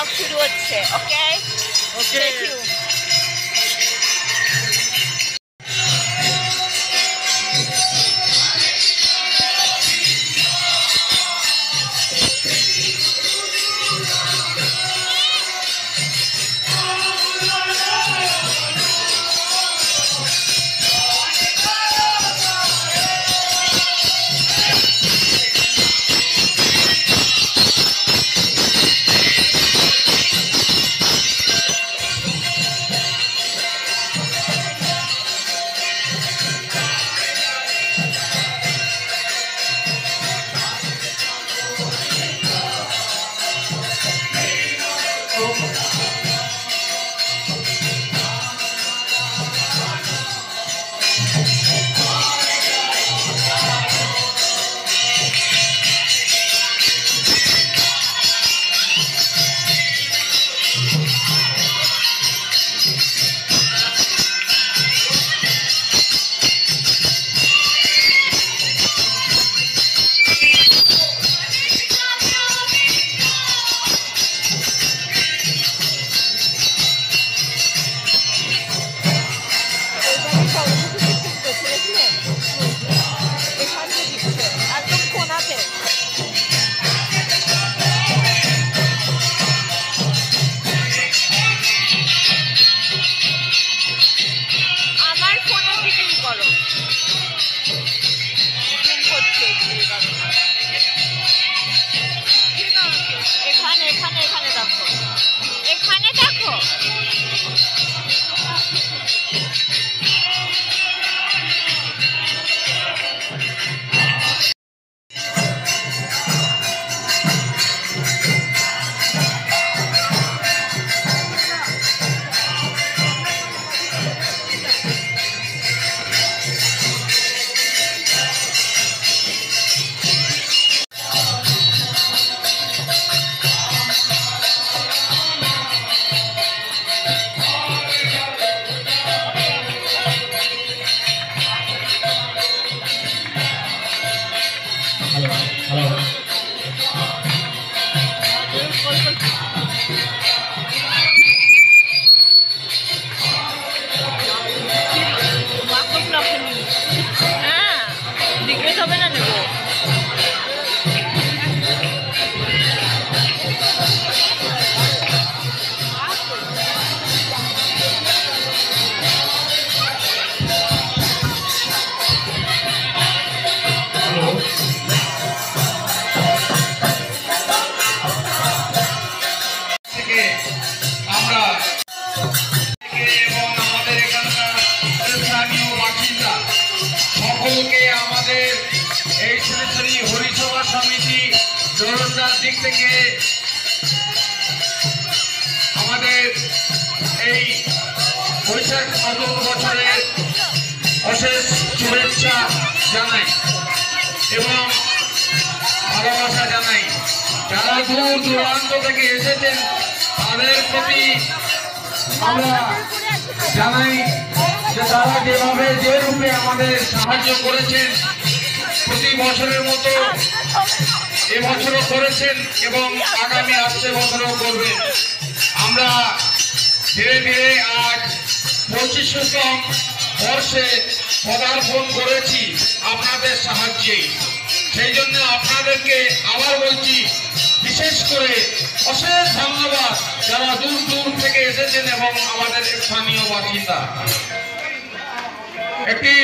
Blog শুরু হচ্ছে। ওকে ওকে দিক থেকে আমাদের এই বৈশাখ নতুন বছরের অশেষ শুভেচ্ছা জানাই এবং ভালোবাসা জানাই। যারা দূর দূরান্ত থেকে এসেছেন তাদের প্রতি আমরা জানাই যে তারা যেভাবে যে রূপে আমাদের সাহায্য করেছেন প্রতি বছরের মতো এবছরও করেছেন এবং আগামী আসছে বছরও করবেন। আমরা ধীরে ধীরে আজ 25তম বর্ষে পদার্পণ করেছি আপনাদের সাহায্যেই। সেই জন্য আপনাদেরকে আবার বলছি, বিশেষ করে অশেষ ধন্যবাদ যারা দূর দূর থেকে এসেছেন এবং আমাদের স্থানীয় বাসিন্দা। একটি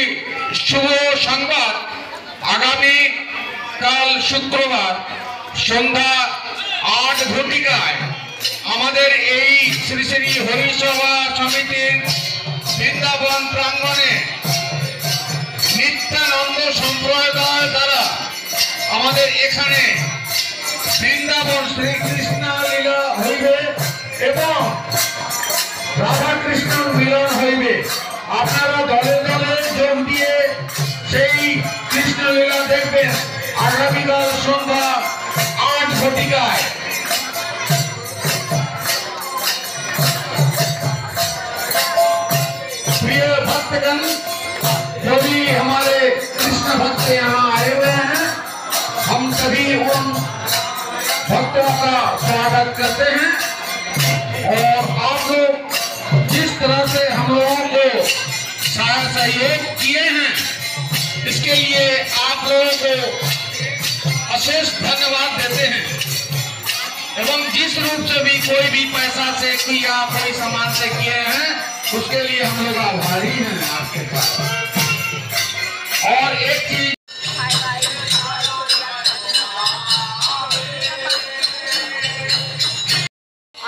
শুভ সংবাদ, আগামী কাল শুক্রবার সন্ধ্যা 8 ঘটিকায় আমাদের এই শ্রী শ্রী হরিসভা সমিতির বৃন্দাবন প্রাঙ্গণে নিত্যানন্দ সম্প্রদায় দ্বারা আমাদের এখানে বৃন্দাবন শ্রীকৃষ্ণ লীলা হইবে এবং রাধাকৃষ্ণ মিলন হইবে। আপনারা দলে দলে যোগ দিয়ে সেই কৃষ্ণ লীলা দেখবেন আগামীকাল সন্ধ্যা 8 ঘটিকায়। प्रिय भक्तगण, जो भी हमारे कृष्ण भक्त यहाँ आए हुए हैं, हम सभी उन भक्तों का स्वागत करते हैं और आप लोग जिस तरह से हम लोगों को सहयोग किए हैं, इसके लिए आप लोगों को अशेष धन्यवाद देते हैं। एवं जिस रूप से भी कोई भी पैसा से या कोई सामान से किए हैं, उसके लिए हम लोग आभारी हैं आपके पास। और एक चीज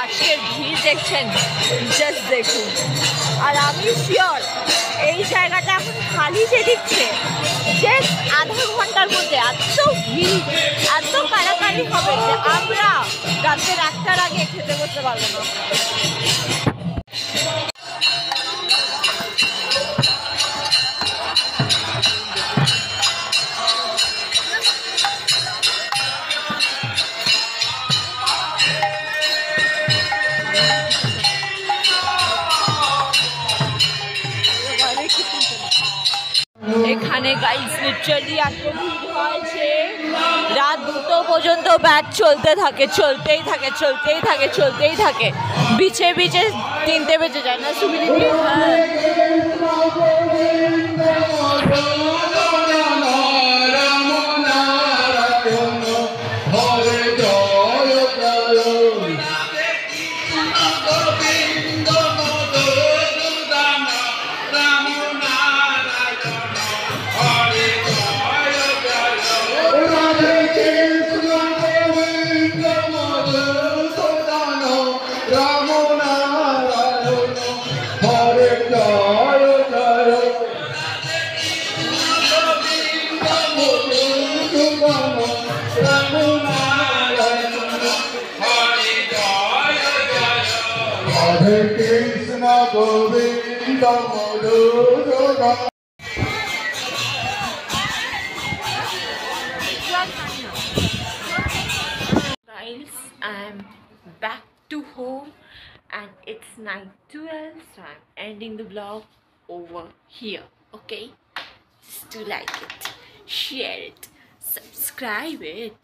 আজকের ভিড় দেখছেন, জাস্ট দেখুন। আর আমি শিওর এই জায়গাটা এখন খালি যে দিচ্ছে, জাস্ট আধা ঘন্টার মধ্যে এত ভিড়, এত কাড়াকাড়ি হবে যে আমরা রাতের 1টার আগে খেতে বসতে পারবো না। এখানে গাইস লিটারালি এত ভিড় হয়েছে, রাত 2টো পর্যন্ত ব্যাচ চলতেই থাকে। বিচে 3টে বেজে যায় না সুবিধি। Guys, I'm back to home and it's 9:12, so I'm ending the vlog over here. Okay, just do like it, share it, subscribe it.